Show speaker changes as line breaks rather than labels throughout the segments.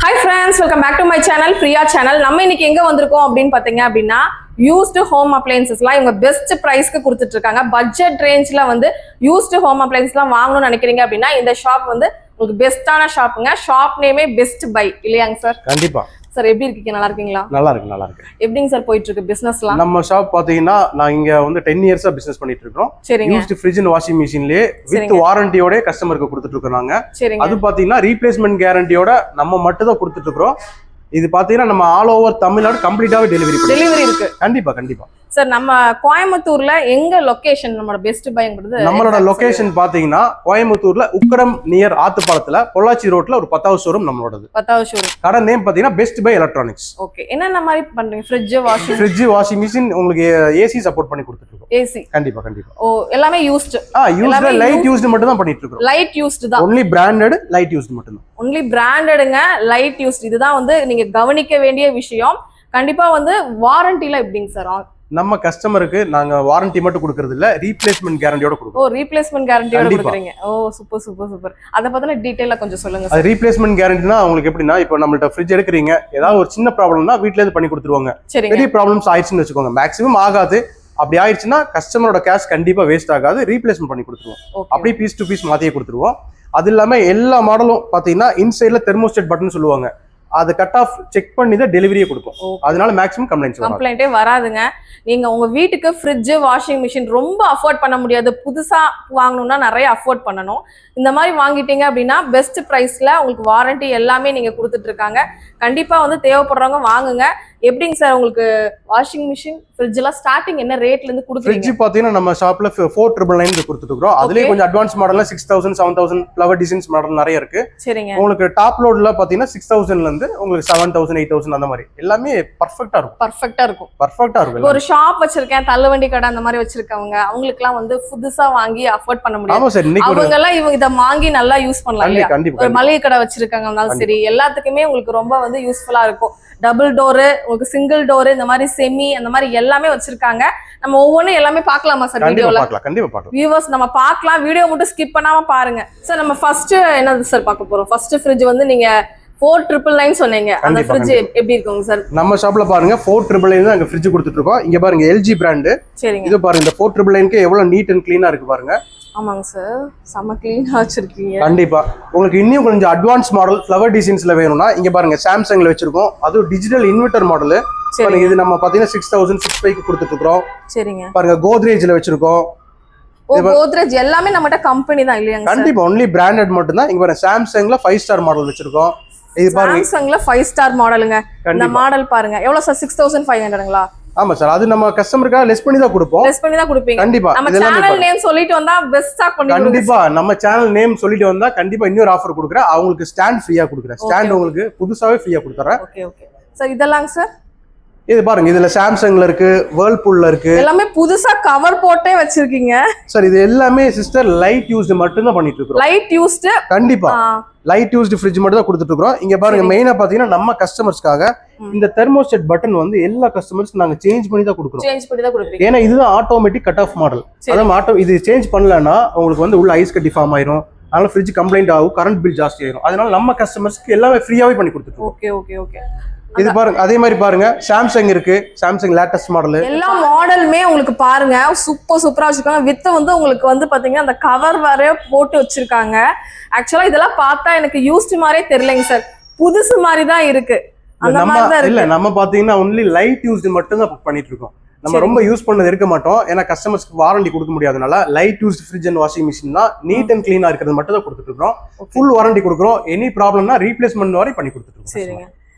Hi friends, welcome back to my channel, Priya channel. நம்ம இன்னைக்கு எங்க வந்திருக்கோம் அப்படின்னு பாத்தீங்க அப்படின்னா used home appliancesலாம் இவங்க பெஸ்ட் பிரைஸ்க்கு கொடுத்துட்டு இருக்காங்க. பட்ஜெட் ரேஞ்ச்ல வந்து used home applianceலாம் வாங்கணும்னு நினைக்கிறீங்க அப்படின்னா இந்த ஷாப் வந்து உங்களுக்கு பெஸ்டான ஷாப்புங்க. ஷாப் நேமே பெஸ்ட் பை இல்லையாங்க சார்?
கண்டிப்பா.
சார் எப்படி இருக்கீங்க? நல்லா இருக்கீங்களா?
நல்லா இருக்கு.
எப்படிங்க சார் போயிட்டு இருக்கு பிசினஸ்லாம்?
நம்ம ஷாப் பாத்தீங்கன்னா நான் இங்க வந்து 10 இயர்ஸா பிசினஸ் பண்ணிட்டு இருக்கோம். யூஸ்ட் ஃப்ரிட்ஜ் அண்ட் வாஷிங் மிஷின்லயே வித் வாரண்டியோட கஸ்டமருக்கு கொடுத்துட்டு இருக்கோம் நாங்க. அது பாத்தீங்கன்னா ரீப்ளேஸ்மெண்ட் கேரண்டியோட நம்ம மட்டும் தான் கொடுத்துட்டு இருக்கோம். இது பாத்தீங்கன்னா நம்ம ஆல் ஓவர் தமிழ்நாடு கம்ப்ளீட்டாவே டெலிவரி இருக்கு. கண்டிப்பா
சார் நம்ம கோயம்புத்தூர்ல எங்க லொகேஷன் நம்மளோட பெஸ்ட் பைங்கிறது?
நம்மளோட லொகேஷன் பாத்தீங்கன்னா கோயம்புத்தூர்ல உக்கடம் நியர் ஆத்துப்பாலத்துல பொள்ளாச்சி ரோட்ல ஒரு 10வது ஷோரூம் நம்மளோடது. 10வது ஷோரூம். கடை நேம் பாத்தீங்கன்னா பெஸ்ட் பை எலக்ட்ரானிக்ஸ்.
ஓகே. என்னென்ன மாதிரி பண்றீங்க? ஃப்ரிட்ஜ்
வாஷிங் மிஷின் உங்களுக்கு ஏசி சப்போர்ட் பண்ணி கொடுத்துட்டு இருக்கோம்.
ஏசி கண்டிப்பா. ஓ எல்லாமே யூஸ்ட்.
யூஸ்ட் லைட் யூஸ்ட் மட்டும் தான் பண்ணிட்டு இருக்கோம்.
லைட் யூஸ்ட் தான்.
ஒன்லி பிராண்டட் லைட் யூஸ்ட் மட்டும் தான்.
ஒன்லி பிராண்டடுங்க, லைட் யூஸ்ட். இதுதான் வந்து நீங்க கவனிக்க வேண்டிய விஷயம். கண்டிப்பா வந்து வாரண்டில எப்படிங்க சார்?
நம்ம கஸ்டமருக்கு நாங்க வாரண்டி மட்டும் கொடுக்கறது இல்ல, ரீப்ளேஸ்மெண்ட் கேரண்டியோட கொடுக்கிறோம்.
ஓ ரீப்ளேஸ்மெண்ட் கேரண்டியோட கொடுக்குறீங்க. ஓ சூப்பர். அத பத்தின டீடைலா கொஞ்சம் சொல்லுங்க சார்.
அது ரீப்ளேஸ்மெண்ட் கேரண்டினா உங்களுக்கு எப்படின்னா இப்போ நம்மள்ட்ட ஃப்ரிட்ஜ் எடுக்கிறீங்க, ஏதாவது ஒரு சின்ன ப்ராப்ளம்னா வீட்ல இருந்து பண்ணி கொடுத்துருவாங்க. பெரிய ப்ராப்ளம்ஸ் ஆயிடுச்சுன்னு வச்சுக்கோங்க, மேக்ஸிமம் ஆகாது. அப்படி ஆயிடுச்சுன்னா கஸ்டமரோட கேஷ் கண்டிப்பா வேஸ்ட் ஆகாது, ரீப்ளேஸ்மெண்ட் பண்ணி கொடுத்துருவோம். அப்படியே பீஸ் டு பீஸ் மாத்தியே கொடுத்துருவோம். அது இல்லாம எல்லா மாடலும் பாத்தீங்கன்னா இன்சைட்ல தெர்மோஸ்டேட் பட்டன் சொல்லுவாங்க, அது கட் ஆஃப் செக் பண்ணி தான் டெலிவரியே கொடுப்போம். அதனால மேக்ஸிமம் கம்ப்ளைண்ட்டே
வராதுங்க. நீங்க உங்க வீட்டுக்கு ஃப்ரிட்ஜ் வாஷிங் மிஷின் ரொம்ப அஃபோர்ட் பண்ண முடியாது, புதுசா வாங்கணும்னா நிறைய அஃபோர்ட் பண்ணணும். இந்த மாதிரி வாங்கிட்டீங்க அப்படின்னா பெஸ்ட் பிரைஸ்ல உங்களுக்கு வாரண்டி எல்லாமே நீங்க கொடுத்துட்டு இருக்காங்க. கண்டிப்பா வந்து தேவைப்படுறவங்க வாங்குங்க. எப்படிங்க சார் உங்களுக்கு வாஷிங் மிஷின் ஃப்ரிட்ஜ் எல்லாம் ஸ்டார்டிங் என்ன ரேட்ல இருந்து கொடுக்குறீங்க?
ஃப்ரிட்ஜ் பாத்தீங்கன்னா நம்ம ஷாப்ல 4999 கொடுத்துட்டு இருக்கோம். அதுலயே கொஞ்சம் அட்வான்ஸ் மாடல்ல 6000 7000 ஃப்ளவர் டிசைன்ஸ் மாடல் நிறைய இருக்கு.
சரிங்க.
உங்களுக்கு டாப் லோட்ல பாத்தீங்கன்னா 6000ல இருந்து உங்களுக்கு 7000 8000 அந்த மாதிரி எல்லாமே பர்ஃபெக்ட்டா இருக்கும்.
ஒரு ஷாப் வச்சிருக்கேன், தள்ளுவண்டி கடை அந்த மாதிரி வச்சிருக்கவங்க அவங்களுக்கு எல்லாம் வந்து புதுசா வாங்கி அஃபோர்ட் பண்ண முடியாது.
ஆமா சார்,
அவங்க எல்லாம் இவங்க இத வாங்கி நல்லா யூஸ் பண்ணலாம். ஒரு மளிகை கடை வச்சிருக்காங்க சரி, எல்லாத்துக்குமே உங்களுக்கு ரொம்ப வந்து யூஸ்ஃபுல்லா இருக்கும். டபுள் டோரு, உங்களுக்கு சிங்கிள் டோரு, இந்த மாதிரி செமி அந்த மாதிரி எல்லாமே வச்சிருக்காங்க. நம்ம ஒவ்வொன்றும் எல்லாமே பார்க்கலாமா சார்? வீடியோல
கண்டிப்பா பார்க்கலாம்.
வியூவர்ஸ் நம்ம பார்க்கலாம், வீடியோ மட்டும் ஸ்கிப் பண்ணாம பாருங்க. சார் நம்ம ஃபர்ஸ்ட் என்னது சார் பார்க்க போறோம்? ஃபர்ஸ்ட் ஃப்ரிட்ஜ் வந்து நீங்க 4999 சொன்னீங்க. அந்த ஃப்ரிட்ஜ் எப்படி இருக்குங்க சார்? நம்ம
ஷாப்ல பாருங்க 4999 தான் அங்க ஃப்ரிட்ஜ் கொடுத்துட்டு இருக்கோம். இங்க பாருங்க LG பிராண்ட்.
சரிங்க.
இது பாருங்க இந்த 4999க்கு எவ்வளவு நீட் அண்ட் க்ளீனா இருக்கு பாருங்க.
ஆமாங்க சார், செம க்ளீனா வச்சிருக்கீங்க.
கண்டிப்பா. உங்களுக்கு இன்னும் கொஞ்சம் அட்வான்ஸ் மாடல் ஃப்ளவர் டிசைன்ஸ்ல வேணும்னா இங்க பாருங்க சாம்சங்ல வச்சிருக்கோம். அது டிஜிட்டல் இன்வெர்டர் மாடல். இது நம்ம பாத்தீங்கன்னா 6000 க்கு கொடுத்துட்டு இருக்கோம். சரிங்க. பாருங்க கோத்ரேஜ்ல வச்சிருக்கோம்.
கோத்ரேஜ் எல்லாமே நம்மட்ட கம்பெனி தான் இல்லையாங்க சார்?
கண்டிப்பா ஒன்லி பிராண்டட் மட்டும் தான். இங்க பாருங்க சாம்சங்ல 5 ஸ்டார் மாடல் வச்சிருக்கோம்.
இது பாருங்க சாம்சங்ல 5 ஸ்டார் மாடலுங்க. இந்த மாடல் பாருங்க எவ்வளவு சார்? 6500ங்களா?
ஆமா சார், அது நம்ம கஸ்டமருக்காக லெஸ் பண்ணி தான் கொடுப்போம்.
லெஸ் பண்ணி தான் கொடுப்பீங்க.
கண்டிப்பா.
நம்ம சேனல் நேம் சொல்லிட்டு வந்தா பெஸ்டா பண்ணி
கண்டிப்பா நம்ம சேனல் நேம் சொல்லிட்டு வந்தா கண்டிப்பா இன்னொரு ஆஃபர் கொடுக்குறேன். அவங்களுக்கு ஸ்டாண்ட் ஃப்ரீயா கொடுக்குறேன். ஸ்டாண்ட் உங்களுக்கு புதுசாவே ஃப்ரீயா கொடுத்துறேன்.
Okay sir. இதெல்லாம் சார்
இது பாருங்க, இதுல சாம்சங்ல இருக்கு, வேர்ல்பூல்ல இருக்கு.
எல்லாமே புதுசா கவர் போட்டே வச்சிருக்கீங்க
சார். இது எல்லாமே சிஸ்டர் லைட் யூஸ்ட் மட்டும் தான் பண்ணிட்டு இருக்கோம்.
Light used.
கண்டிப்பா லைட் யூஸ்ட் ஃப்ரிட்ஜ் மட்டும் தான் கொடுத்துட்டு இருக்கோம். இங்க பாருங்க மெயினா பாத்தீங்கன்னா நம்ம கஸ்டமர்ஸ்க்காக இந்த தெர்மோஸ்டேட் பட்டன் வந்து எல்லா கஸ்டமர்ஸ்க்கு நாங்க சேஞ்ச் பண்ணி தான் கொடுக்குறோம். ஏன்னா இதுதான் ஆட்டோமேட்டிக் கட் ஆஃப் மாடல். அதான் இது சேஞ்ச் பண்ணலன்னா உங்களுக்கு வந்து உள்ள ஐஸ் கட்டி ஃபார்ம் ஆயிரும். அதனால ஃப்ரிட்ஜ் கம்ப்ளைண்ட் ஆகும், கரண்ட் பில் ஜாஸ்தி ஆயிரும். அதனால நம்ம கஸ்டமர்ஸ்க்கு எல்லாமே ஃப்ரீயாவே பண்ணி கொடுத்துருக்கோம்.
ஓகே.
இது பாருங்க அதே மாதிரி பாருங்க சாம்சங் இருக்கு. Samsung latest model.
எல்லா மாடலுமே உங்களுக்கு பாருங்க சூப்பரா வச்சிருக்காங்க. வித் வந்து உங்களுக்கு வந்து பாத்தீங்கன்னா அந்த கவர் வரைய போட்டு வச்சிருக்காங்க. ஆக்சுவலா இதெல்லாம் பார்த்தா எனக்கு யூஸ்ட் மாதிரியே தெரியலங்க சார், புதுசு மாதிரி தான் இருக்கு. அந்த மாதிரி தான் இருக்கு.
இல்ல நம்ம பாத்தீங்கன்னா ஒன்லி லைட் யூஸ்ட் மட்டும் தான் பண்ணிட்டு இருக்கோம். நம்ம ரொம்ப யூஸ் பண்ணது இருக்க மாட்டோம். ஏன்னா கஸ்டமர்ஸ்க்கு வாரண்டி கொடுக்க முடியாதனால light used fridge and washing machine தான் நீட் அண்ட் கிளீனா இருக்கிறது மட்டும் தான் கொடுத்துட்டு இருக்கோம். ஃபுல் வாரண்டி கொடுக்குறோம். எனி ப்ராப்ளம்னா ரீப்ளேஸ்மெண்ட் வரை பண்ணி கொடுத்துட்டு இருக்கோம்.
சரிங்க.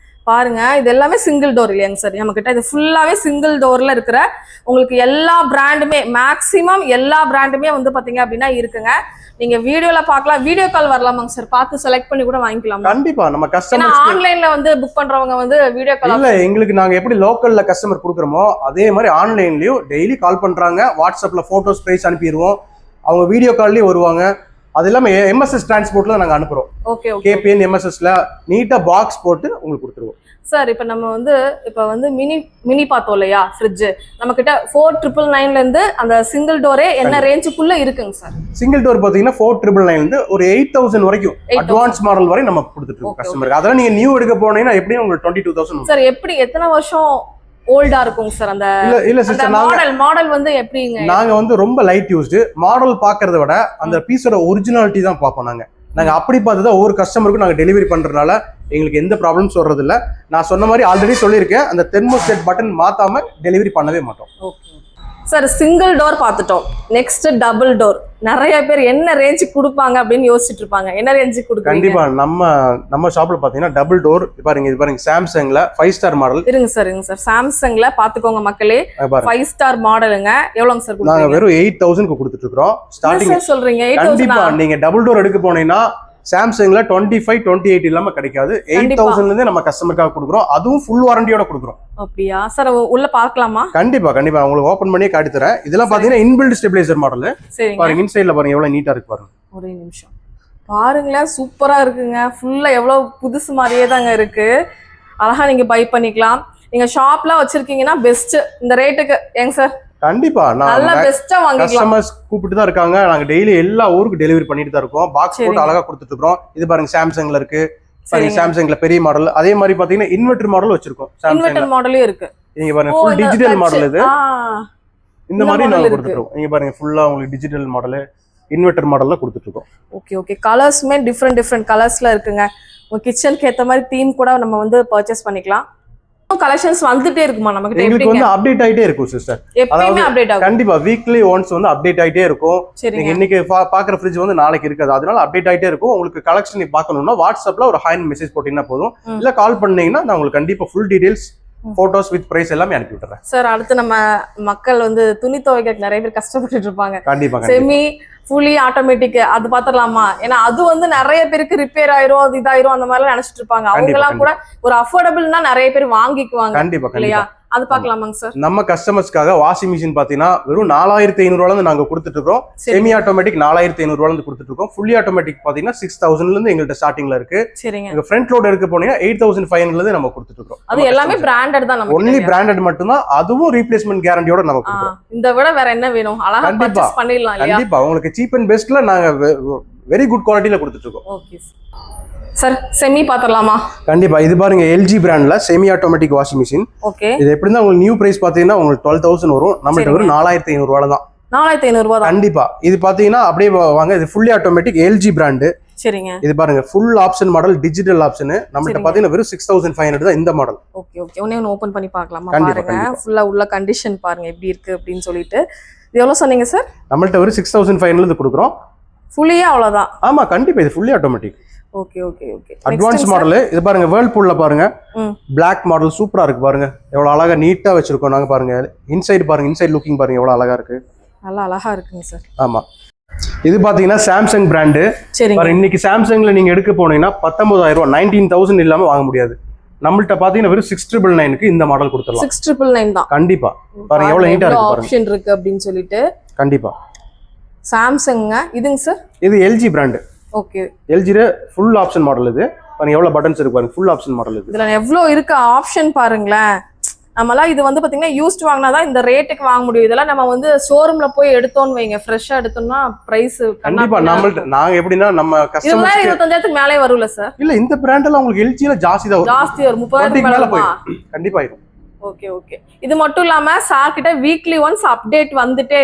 பாருங்க இது எல்லாமே சிங்கிள் டோர் இல்லையாங்க சார்? நம்ம கிட்ட இது ஃபுல்லாவே சிங்கிள் டோர்ல இருக்கிற உங்களுக்கு எல்லா பிராண்டுமே மேக்ஸிமம் எல்லா பிராண்டுமே வந்து பாத்தீங்க அப்படின்னா இருக்குங்க. நீங்க வீடியோல பார்க்கலாம், வீடியோ கால் வரலாமாங்க சார்? பார்த்து செலக்ட் பண்ணி கூட வாங்கிக்கலாம்.
கண்டிப்பா நம்ம கஸ்டமர்
ஆன்லைன்ல வந்து புக் பண்றவங்க வந்து வீடியோ கால்
இல்ல, எங்களுக்கு நாங்க எப்படி லோக்கல்ல கஸ்டமர் கொடுக்குறோமோ அதே மாதிரி ஆன்லைன்லயும் டெய்லி கால் பண்றாங்க. வாட்ஸ்அப்ல போட்டோஸ் பிரைஸ் அனுப்பிடுவோம். அவங்க வீடியோ கால்லயும் வருவாங்க. அது இல்லாம எம்எஸ்எஸ் டிரான்ஸ்போர்ட்ல நாங்க அனுப்புறோம்.
Okay okay.
கேபிஎன் எம்எஸ்எஸ்ல நீட்டா பாக்ஸ் போட்டு உங்களுக்கு கொடுத்துருவோம்.
சார் இப்போ நம்ம வந்து மினி பார்த்தோம் இல்லையா ஃப்ரிட்ஜ், நம்ம கிட்ட 4999ல இருந்து அந்த சிங்கிள் டோரே என்ன ரேஞ்சுக்குள்ள இருக்குங்க சார்?
சிங்கிள் டோர் பாத்தீங்கன்னா 4999ல இருந்து ஒரு 8000 வரைக்கும் அட்வான்ஸ் மாடல் வரை நம்ம கொடுத்துட்டு இருக்கோம் கஸ்டமருக்கு. அதெல்லாம் நீங்க நியூ எடுக்க போனீங்கன்னா எப்படியும் உங்களுக்கு 22,000.
சார் எப்படி எத்தனை வருஷம் ஓல்டா இருக்குங்க சார் அந்த?
இல்ல சிஸ்டர்,
மாடல் வந்து எப்படிங்க?
நாங்க வந்து ரொம்ப லைட் யூஸ்டு மாடல் பாக்குறத விட அந்த பீஸோட ஒரிஜினாலிட்டி தான் பார்ப்போம். நாங்க அப்படி பார்த்து தான் ஒவ்வொரு கஸ்டமருக்கும் நாங்க டெலிவரி பண்றதுனால எங்களுக்கு எந்த ப்ராப்ளம்ஸ் வர்றது இல்ல. நான் சொன்ன மாதிரி ஆல்ரெடி சொல்லியிருக்கேன், அந்த தெர்மோஸ்டேட் பட்டன் மாத்தாம டெலிவரி பண்ணவே மாட்டோம்.
Okay sir. சிங்கிள் டோர் பார்த்துட்டோம், நெக்ஸ்ட் டபுள் டோர். நிறைய பேர் என்ன ரேஞ்சுக்கு கொடுப்பாங்க அப்படின்னு யோசிச்சுட்டு இருப்பாங்க. என்ன ரேஞ்சுக்கு கொடுப்பாங்க?
கண்டிப்பா நம்ம ஷாப்ல பாத்தீங்கன்னா டபுள் டோர் இது பாருங்க சாம்சங்ல 5 ஸ்டார் மாடல்.
இருங்க சார் சாம்சங்ல பாத்துக்கோங்க மக்களே, 5 ஸ்டார் மாடலுங்க. எவ்வளவுங்க சார் கொடுப்பீங்க?
நாங்க வெறும் 8,000க்கு கொடுத்துட்டு இருக்கோம் ஸ்டார்டிங்.
சொல்றீங்க 8,000?
கண்டிப்பா நீங்க டபுள் டோர் எடுக்க போனீங்கன்னா சாம்சங்ல 25, 28 இல்லாம கிடைக்காது. 8,000ல இருந்து நம்ம கஸ்டமருக்காக கொடுக்குறோம், அதுவும் ஃபுல் வாரண்டியோட கொடுக்குறோம்.
அப்படியா சார்? உள்ள பார்க்கலாமா?
கண்டிப்பா உங்களுக்கு ஓபன் பண்ணி காட்டி தரேன். இதெல்லாம் பாத்தீங்கன்னா இன்பில்ட் ஸ்டெபிலைசர் மாடல். பாருங்க இன்சைட்ல பாருங்க எவ்வளவு நீட்டா இருக்கு பாருங்க.
ஒரே நிமிஷம் பாருங்களேன், சூப்பரா இருக்குங்க. ஃபுல்லா எவ்வளவு புதுசு மாதிரியே தாங்க இருக்கு. அழகா நீங்க பை பண்ணிக்கலாம். நீங்க ஷாப்ல வச்சிருக்கீங்கன்னா பெஸ்ட் இந்த ரேட்டுக்கு. ஏங்க சார்?
கண்டிப்பா
நல்ல பெஸ்டா வாங்கிக்கலாம்.
கஸ்டமர்ஸ் கூப்பிட்டு தான் இருக்காங்க. நாங்க டெய்லி எல்லா ஊருக்கு டெலிவரி பண்ணிட்டு தான் இருக்கோம். பாக்ஸ் போட்டு அழகா கொடுத்துட்டு இருக்கோம். இது பாருங்க சாம்சங்ல இருக்கு. சாம்சங்ல பெரிய மாடல். அதே மாதிரி பாத்தீங்கன்னா இன்வெர்டர் மாடல் வச்சிருக்கோம்.
இன்வெர்டர் மாடலும் இருக்கு.
நீங்க பாருங்க ஃபுல் டிஜிட்டல் மாடல். இது இந்த மாதிரி நாங்க கொடுத்துட்டு இருக்கோம். நீங்க பாருங்க ஃபுல்லா உங்களுக்கு டிஜிட்டல் மாடல் இன்வெர்டர் மாடல்ல கொடுத்துட்டு இருக்கோம்.
ஓகே. கலர்ஸ்மே டிஃப்ரெண்ட் கலர்ஸ்ல இருக்குங்க. உங்க கிச்சனுக்கு ஏத்த மாதிரி தீம் கூட நம்ம வந்து பர்ச்சேஸ் பண்ணிக்கலாம். கலெக்ஷன்ஸ் வந்துட்டே இருக்குமா நமக்கு?
உங்களுக்கு வந்து அப்டேட் ஆயிட்டே இருக்கும் சிஸ்டர்.
எப்பவுமே அப்டேட் ஆகும்.
கண்டிப்பா வீக்லி ஒன்ஸ் வந்து அப்டேட் ஆயிட்டே இருக்கும். நீங்க இன்னைக்கு பாக்குற ஃப்ரிட்ஜ் வந்து நாளைக்கு இருக்காது. அதனால அப்டேட் ஆயிட்டே இருக்கும். உங்களுக்கு கலெக்ஷன் பார்க்கணும்னா வாட்ஸ்அப்ல ஒரு ஹாய் மெசேஜ் போட்டீங்கன்னா போதும். இல்ல கால் பண்ணீங்கன்னா நான் உங்களுக்கு கண்டிப்பா full details photos with price எல்லாமே அனுப்பி விட்டுறேன். சார்
அடுத்து நம்ம மக்கள் வந்து துணி துவைக்க நிறைய பேர் கஷ்டப்பட்டு இருப்பாங்க.
கண்டிப்பா
செமி ஃபுல்லி ஆட்டோமேட்டிக் அது பாத்திரலாமா? ஏன்னா அது வந்து நிறைய பேருக்கு ரிப்பேர் ஆயிரும், அது இதாயிரும் அந்த மாதிரி நினைச்சிட்டு இருப்பாங்க. அவங்க எல்லாம் கூட ஒரு அஃபோர்டபிள்னா நிறைய பேர் வாங்கிக்குவாங்க.
கண்டிப்பா
இல்லையா? அது பாக்கலாமாங்க சார்?
நம்ம கஸ்டமர்ஸ்க்காக வாஷிங் மிஷின் பாத்தீங்கன்னா வெறும் 4,500 இருந்து நாங்க கொடுத்துட்டு இருக்கோம். செமி ஆட்டோமேட்டிக் 4,500 இருந்து கொடுத்துட்டு இருக்கோம். ஃபுல்லி ஆட்டோமேட்டிக் பாத்தீங்கன்னா 6,000 இருந்து எங்கள்ட்ட ஸ்டார்டிங்ல இருக்கு.
சரிங்க.
ஃப்ரண்ட் லோட் எடுக்க போனீங்கன்னா 8,500 இருந்து நம்ம கொடுத்துட்டு இருக்கோம்.
அது எல்லாமே பிராண்டட் தான். நம்ம
ஒன்லி பிராண்டட் மட்டும் தான். அதுவும் ரீப்ளேஸ்மெண்ட் கேரண்டியோட நம்ம கொடுக்குறோம்.
இந்த விட வேற என்ன வேணும்? அழகா பர்ச்சேஸ் பண்ணிடலாம் இல்லையா?
கண்டிப்பா உங்களுக்கு சீப் அண்ட் பெஸ்ட்ல நாங்க வெரி குட் குவாலிட்டில கொடுத்துட்டு இருக்கோம்.
Okay sir. செமி பாத்திரலாமா?
கண்டிப்பா. இது பாருங்க எல்ஜி பிராண்ட்ல semi automatic washing machine.
Okay.
இது எப்படின்னா உங்களுக்கு நியூ பிரைஸ் பாத்தீங்கன்னா உங்களுக்கு 12,000 வரும். நம்மள்ட்ட ஒரு 4,500 தான்.
4,500 தான்.
கண்டிப்பா. இது பாத்தீங்கன்னா அப்படியே வாங்க. இது ஃபுல்லி ஆட்டோமேட்டிக் எல்ஜி பிராண்ட்.
சரிங்க.
இது பாருங்க full option model digital option. நம்மள்ட்ட பாத்தீங்கன்னா வெறும் 6,500 தான் இந்த மாடல்.
ஓகே. ஒண்ணே ஓபன் பண்ணி பார்க்கலாமா? பாருங்க ஃபுல்லா உள்ள கண்டிஷன் பாருங்க எப்படி இருக்கு அப்படின்னு சொல்லிட்டு. இது எவ்வளவு சொன்னீங்க சார்? நம்மள்ட்ட ஒரு
6,500 இருந்து கொடுக்குறோம்.
ஃபுல்லியா அவ்வளவுதான்?
ஆமா கண்டிப்பா. இது fully automatic.
Okay.
Advance model. இது பாருங்க வேர்ல்பூல்ல பாருங்க பிளாக் மாடல் சூப்பரா இருக்கு பாருங்க. எவ்வளவு அழகா நீட்டா வச்சிருக்கோம் நாங்க. பாருங்க இன்சைட் பாருங்க. இன்சைட் லுக்கிங் பாருங்க எவ்வளவு அழகா இருக்கு.
நல்லா அழகா இருக்குங்க சார்.
ஆமா. இது பாத்தீங்கன்னா சாம்சங் பிராண்ட். இன்னைக்கு சாம்சங்ல நீங்க எடுக்க போனீங்கன்னா 19,000 19,000 இல்லாம வாங்க முடியாது. நம்மள்ட்ட பாத்தீங்கன்னா வெறும் 6,999க்கு இந்த மாடல் கொடுத்துடலாம்.
6,999 தான்.
கண்டிப்பா. பாருங்க எவ்வளவு நீட்டா இருக்கு பாருங்க.
ஆப்ஷன் இருக்கு அப்படின்னு சொல்லிட்டு.
கண்டிப்பா.
சாம்சங்க. இதுங்க சார்?
இது எல்ஜி பிராண்ட்.
ஓகே.
எல்ஜில ஃபுல் ஆப்ஷன் மாடல். இது பாருங்க எவ்வளவு பட்டன்ஸ் இருக்கு பாருங்க. Full option model.
இதுல எவ்வளவு இருக்கு ஆப்ஷன் பாருங்களேன். நம்மலாம் இது வந்து பாத்தீங்கன்னா யூஸ்ட் வாங்கினாதான் இந்த ரேட்டுக்கு வாங்க முடியும். இதெல்லாம் நம்ம வந்து ஷோரூம்ல போய் எடுத்தோம்னு வைங்க, ஃப்ரெஷ்ஷா எடுத்தோம்னா பிரைஸ்
கண்டிப்பா. நாங்க எப்படின்னா நம்ம கஸ்டமர்
25,000க்கு மேலே வரும்ல சார்?
இல்ல இந்த பிராண்ட் எல்லாம் உங்களுக்கு எல்ஜில ஜாஸ்தி தான் வரும்.
ஜாஸ்தி வரும். 30,000 மேல போகும்.
கண்டிப்பா இருக்கும்.
ஓகே. இது மட்டும் இல்லாம சார் கிட்ட வீக்லி ஒன்ஸ் அப்டேட் வந்துட்டே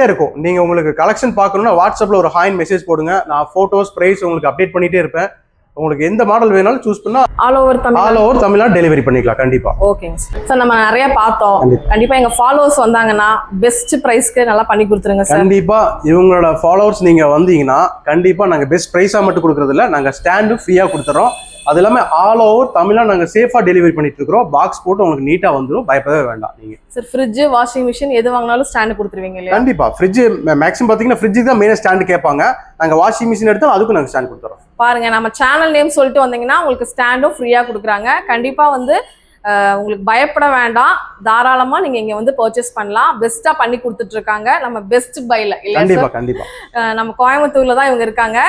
இருக்கும்.
நீங்க உங்களுக்கு கலெக்ஷன் பார்க்கணும்னா வாட்ஸ்அப்ல ஒரு ஹாய் மெசேஜ் போடுங்க. நான் போட்டோஸ் பிரைஸ் உங்களுக்கு அப்டேட் பண்ணிட்டே இருப்பேன். உங்களுக்கு எந்த மாடல் வேணாலும் சூஸ் பண்ணா
ஆல் ஓவர்
தமிழ்நாடு டெலிவரி பண்ணிக்கலாம். கண்டிப்பா.
ஓகேங்க சார். நம்ம நிறைய பார்த்தோம். கண்டிப்பா எங்க ஃபாலோவர்ஸ் வந்தாங்கன்னா பெஸ்ட் பிரைஸ்க்கு நல்லா பண்ணி கொடுத்துருங்க சார்.
கண்டிப்பா. இவங்களோட ஃபாலோவர்ஸ் நீங்க வந்தீங்கன்னா கண்டிப்பா நாங்க பெஸ்ட் பிரைஸா மட்டும் கொடுக்கறது இல்ல, நாங்க ஸ்டாண்டும் ஃப்ரீயா கொடுத்துறோம். அது எல்லாமே ஆல் ஓவர் தமிழ்நாடு நாங்க சேஃபா டெலிவரி பண்ணிட்டு இருக்கோம். பாக்ஸ் போட்டு உங்களுக்கு நீட்டா வந்துடும். பயப்படவே வேண்டாம். நீங்க
சார் ஃப்ரிட்ஜ் வாஷிங் மிஷின் எது வாங்கினாலும் ஸ்டாண்ட் கொடுத்துருவீங்க இல்லையா?
கண்டிப்பா. ஃப்ரிட்ஜ் மேக்ஸிமம் பாத்தீங்கன்னா ஃப்ரிட்ஜுக்கு தான் மெயினா ஸ்டாண்ட் கேட்பாங்க. நாங்க வாஷிங் மிஷின் எடுத்தாலும் அதுக்கும் நாங்க ஸ்டாண்ட் கொடுத்துறோம்.
பாருங்க நம்ம சேனல் நேம் சொல்லிட்டு வந்தீங்கன்னா உங்களுக்கு ஸ்டாண்டும் ஃப்ரீயா கொடுக்குறாங்க. கண்டிப்பா வந்து உங்களுக்கு பயப்பட வேண்டாம், தாராளமா நீங்க இங்க வந்து பர்ச்சேஸ் பண்ணலாம். பெஸ்டா பண்ணி கொடுத்துட்டு இருக்காங்க நம்ம பெஸ்ட் பைல.
கண்டிப்பா கண்டிப்பா
நம்ம கோயம்புத்தூர்ல தான் இவங்க இருக்காங்க.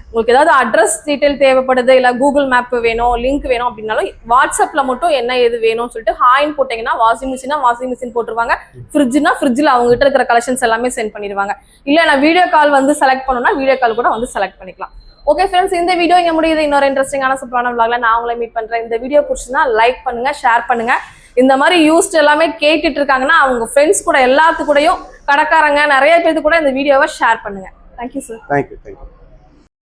உங்களுக்கு ஏதாவது அட்ரஸ் டீடைல் தேவைப்படுது, இல்ல கூகுள் மேப் வேணும், லிங்க் வேணும் அப்படின்னாலும் வாட்ஸ்அப்ல மட்டும் என்ன எது வேணும்னு சொல்லிட்டு ஹாய்ன்னு போட்டீங்கன்னா வாஷிங் மிஷின் போட்டுருவாங்க, ஃப்ரிட்ஜ்னா ஃப்ரிட்ஜில் அவங்க கிட்ட இருக்கிற கலெக்ஷன்ஸ் எல்லாமே சென்ட் பண்ணிடுவாங்க. இல்ல நான் வீடியோ கால் வந்து செலக்ட் பண்ணணும்னா வீடியோ கால் கூட வந்து செலக்ட் பண்ணிக்கலாம். ஓகே ஃப்ரெண்ட்ஸ், இந்த வீடியோ இங்க முடியுது. இன்னொரு இன்ட்ரெஸ்டிங்கான சூப்பரான vlogல நான் உங்களை மீட் பண்றேன். இந்த வீடியோ பிடிச்சிருந்தா லைக் பண்ணுங்க, ஷேர் பண்ணுங்க. இந்த மாதிரி யூஸ்ட் எல்லாமே கேட்டுட்டு இருக்காங்கன்னா அவங்க ஃப்ரெண்ட்ஸ் கூட எல்லாத்து கூடயும், கடைக்காரங்க நிறைய பேருக்கு கூட இந்த வீடியோவை ஷேர் பண்ணுங்க. Thank you sir.
தேங்க்யூ.